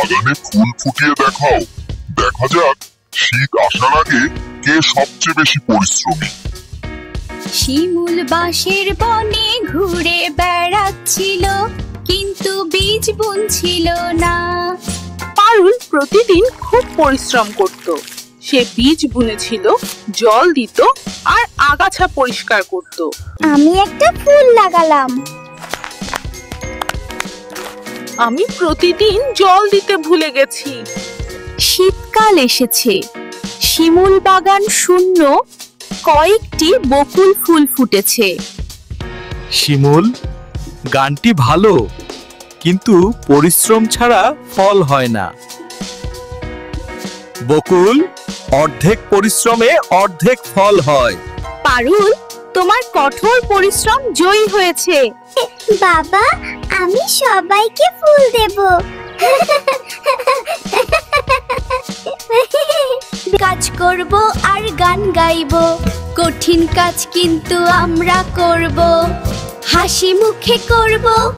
বাগানে ফুল ফুটিয়ে দেখাও। দেখা যাক শীত আসার আগে কে সবচেয়ে বেশি পরিশ্রমী। শিমুল বাঁশের বনে ঘুরে বেড়াচ্ছিল, কিন্তু বীজ বুনছিল না। পারুল প্রতিদিন খুব পরিশ্রম করত। সে বীজ বুনেছিল, জল দিত আর আগাছা পরিষ্কার করত। আমি একটা ফুল লাগালাম। আমি প্রতিদিন জল দিতে ভুলে গেছি। শীতকাল এসেছে, শিমুল বাগান শূন্য, কয়েকটি বকুল ফুল ফুটেছে। শিমুল, গানটি ভালো, কিন্তু পরিশ্রম ছাড়া ফল হয় না। বকুল, অর্ধেক পরিশ্রমে অর্ধেক ফল হয়। পারুল, তোমার কঠোর পরিশ্রম জয়ী হয়েছে। বাবা, আমি সবাইকে ফুল দেব। কাজ করব আর গান গাইব, কঠিন কাজ কিন্তু আমরা করব, হাসি মুখে করব।